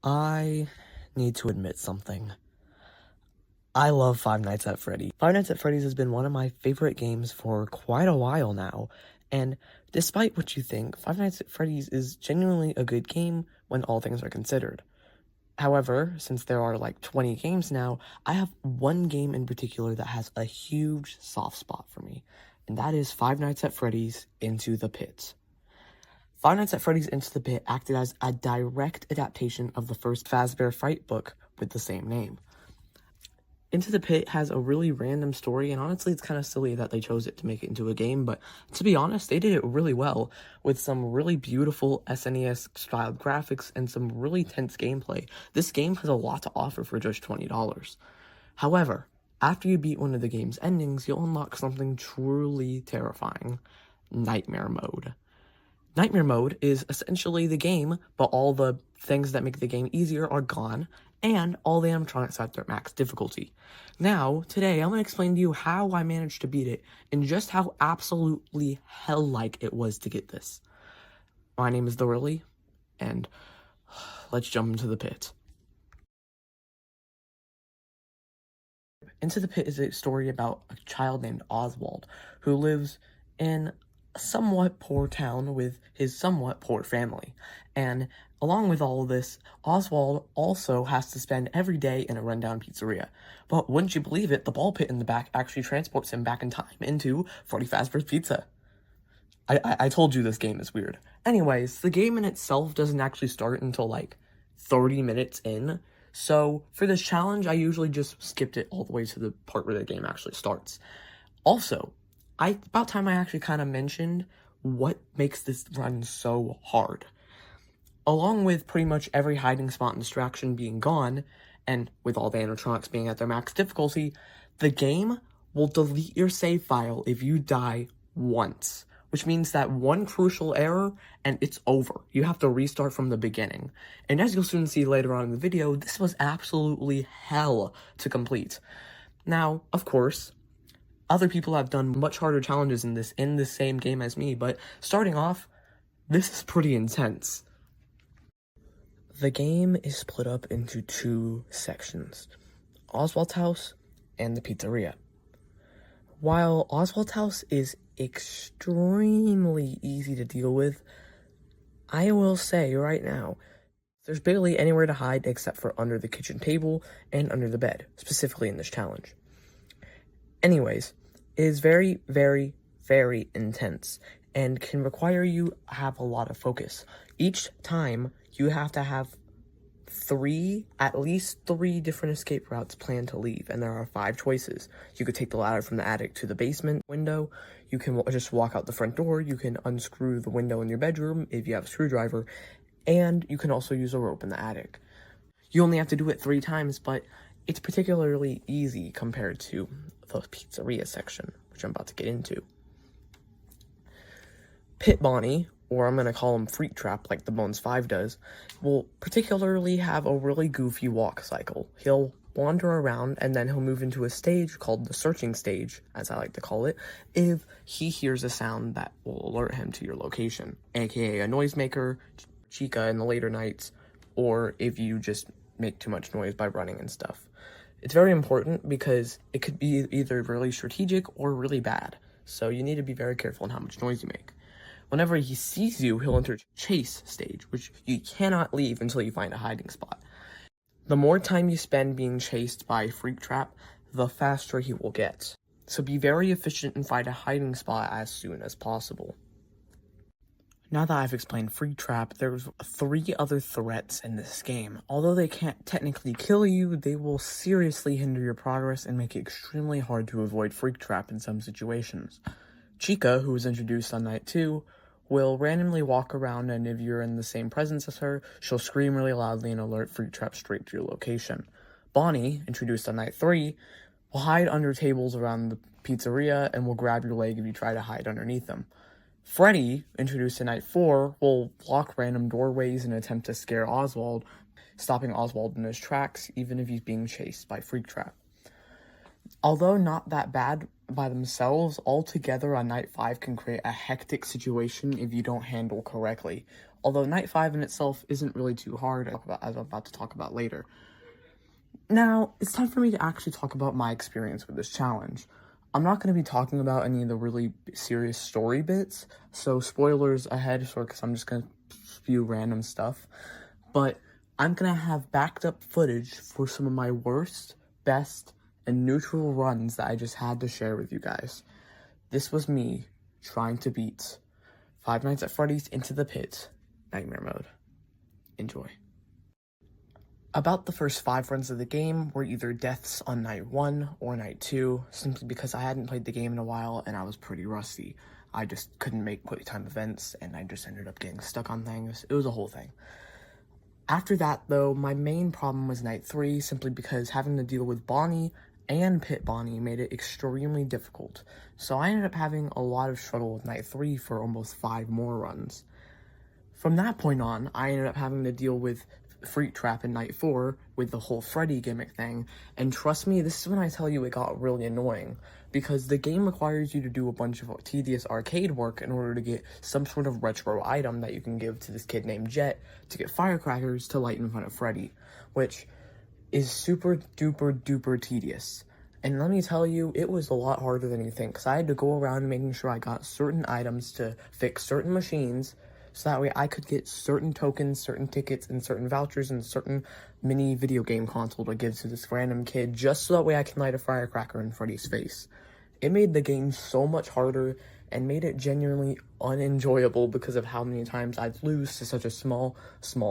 I need to admit something. I love Five Nights at Freddy's. Five Nights at Freddy's has been one of my favorite games for quite a while now, and despite what you think, Five Nights at Freddy's is genuinely a good game when all things are considered. However, since there are like 20 games now, I have one game in particular that has a huge soft spot for me, and that is Five Nights at Freddy's Into the Pit. Five Nights at Freddy's Into the Pit acted as a direct adaptation of the first Fazbear Fright book with the same name. Into the Pit has a really random story, and honestly, it's kind of silly that they chose it to make it into a game, but to be honest, they did it really well, with some really beautiful SNES-styled graphics and some really tense gameplay. This game has a lot to offer for just $20. However, after you beat one of the game's endings, you'll unlock something truly terrifying: Nightmare Mode. Nightmare Mode is essentially the game, but all the things that make the game easier are gone, and all the animatronics are at their max difficulty. Now, today, I'm going to explain to you how I managed to beat it, and just how absolutely hell-like it was to get this. My name is The Willy, and let's jump into the pit. Into the Pit is a story about a child named Oswald, who lives in a somewhat poor town with his somewhat poor family. And along with all of this, Oswald also has to spend every day in a rundown pizzeria. But wouldn't you believe it, the ball pit in the back actually transports him back in time into Freddy Fazbear's Pizza. I told you this game is weird. Anyways, the game in itself doesn't actually start until like 30 minutes in. So for this challenge, I usually just skipped it all the way to the part where the game actually starts. Also, about time I actually kind of mentioned what makes this run so hard. Along with pretty much every hiding spot and distraction being gone, and with all the animatronics being at their max difficulty, the game will delete your save file if you die once, which means that one crucial error and it's over. You have to restart from the beginning. And as you'll soon see later on in the video, this was absolutely hell to complete. Now, of course, other people have done much harder challenges in the same game as me, but starting off, this is pretty intense. The game is split up into two sections: Oswald's house and the pizzeria. While Oswald's house is extremely easy to deal with, I will say right now, there's barely anywhere to hide except for under the kitchen table and under the bed, specifically in this challenge. Anyways, it is very, very, very intense and can require you to have a lot of focus. Each time, you have to have at least three different escape routes planned to leave, and there are 5 choices. You could take the ladder from the attic to the basement window, you can just walk out the front door, you can unscrew the window in your bedroom if you have a screwdriver, and you can also use a rope in the attic. You only have to do it 3 times, but it's particularly easy compared to the pizzeria section, which I'm about to get into. Pit Bonnie, or I'm going to call him Freak Trap like the Bones 5 does, will particularly have a really goofy walk cycle. He'll wander around and then he'll move into a stage called the searching stage, as I like to call it, if he hears a sound that will alert him to your location, aka a noisemaker, chica in the later nights, or if you just make too much noise by running and stuff. It's very important because it could be either really strategic or really bad, so you need to be very careful in how much noise you make. Whenever he sees you, he'll enter chase stage, which you cannot leave until you find a hiding spot. The more time you spend being chased by Freak Trap, the faster he will get. So be very efficient and find a hiding spot as soon as possible. Now that I've explained Freak Trap, there's 3 other threats in this game. Although they can't technically kill you, they will seriously hinder your progress and make it extremely hard to avoid Freak Trap in some situations. Chica, who was introduced on night 2, will randomly walk around, and if you're in the same presence as her, she'll scream really loudly and alert Freak Trap straight to your location. Bonnie, introduced on night 3, will hide under tables around the pizzeria and will grab your leg if you try to hide underneath them. Freddy, introduced in night 4, will block random doorways and attempt to scare Oswald, stopping Oswald in his tracks even if he's being chased by Freak Trap. Although not that bad by themselves, all together on night 5 can create a hectic situation if you don't handle correctly. although Night 5 in itself isn't really too hard, as I'm about to talk about later. Now, it's time for me to actually talk about my experience with this challenge. I'm not going to be talking about any of the really serious story bits, so spoilers ahead, because I'm just going to spew random stuff, but I'm going to have backed up footage for some of my worst, best, and neutral runs that I just had to share with you guys. This was me trying to beat Five Nights at Freddy's Into the Pit Nightmare Mode. Enjoy. About the first 5 runs of the game were either deaths on night 1 or night 2, simply because I hadn't played the game in a while and I was pretty rusty. I just couldn't make quick time events and I just ended up getting stuck on things. It was a whole thing. After that, though, my main problem was night 3, simply because having to deal with Bonnie and Pit Bonnie made it extremely difficult. So I ended up having a lot of struggle with night 3 for almost 5 more runs. From that point on, I ended up having to deal with Freak Trap in night 4 with the whole Freddy gimmick thing, and trust me, this is when I tell you it got really annoying, because the game requires you to do a bunch of tedious arcade work in order to get some sort of retro item that you can give to this kid named Jet to get firecrackers to light in front of Freddy, which is super duper duper tedious. And let me tell you, it was a lot harder than you think, because I had to go around making sure I got certain items to fix certain machines, so that way I could get certain tokens, certain tickets, and certain vouchers, and certain mini video game console to give to this random kid, just so that way I can light a firecracker in Freddy's face. It made the game so much harder, and made it genuinely unenjoyable because of how many times I'd lose to such a small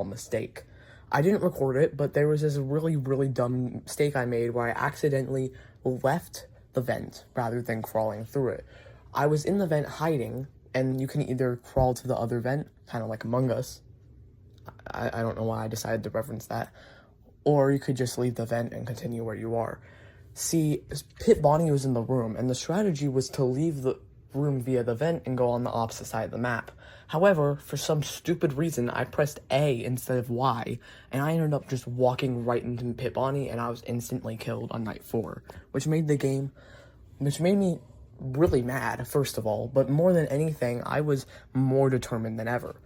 mistake. I didn't record it, but there was this really dumb mistake I made where I accidentally left the vent rather than crawling through it. I was in the vent hiding, and you can either crawl to the other vent, kind of like Among Us. I don't know why I decided to reference that. Or you could just leave the vent and continue where you are. See, Pit Bonnie was in the room, and the strategy was to leave the room via the vent and go on the opposite side of the map. However, for some stupid reason, I pressed A instead of Y, and I ended up just walking right into Pit Bonnie, and I was instantly killed on night 4, which made me really mad, first of all, but more than anything, I was more determined than ever.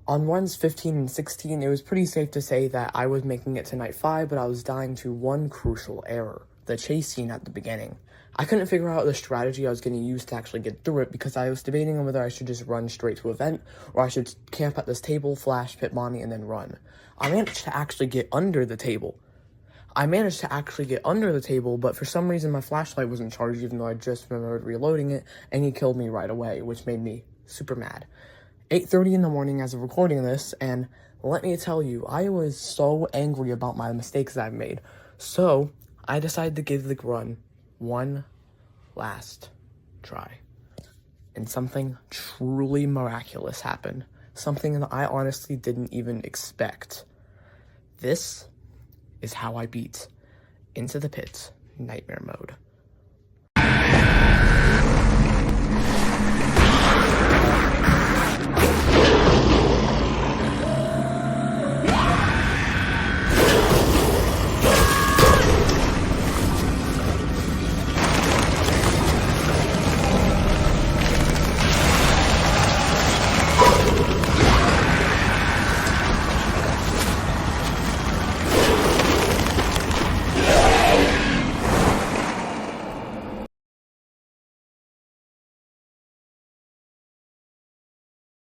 On runs 15 and 16, it was pretty safe to say that I was making it to night 5, but I was dying to one crucial error, the chase scene at the beginning. I couldn't figure out the strategy I was going to use to actually get through it, because I was debating on whether I should just run straight to a vent, or I should camp at this table, flash Pit Bonnie, and then run. I managed to actually get under the table, but for some reason my flashlight wasn't charged, even though I just remembered reloading it, and he killed me right away, which made me super mad. 8:30 in the morning as of recording this, and let me tell you, I was so angry about my mistakes that I've made. So, I decided to give the run one last try. And something truly miraculous happened. Something that I honestly didn't even expect. This is how I beat Into the Pit Nightmare Mode.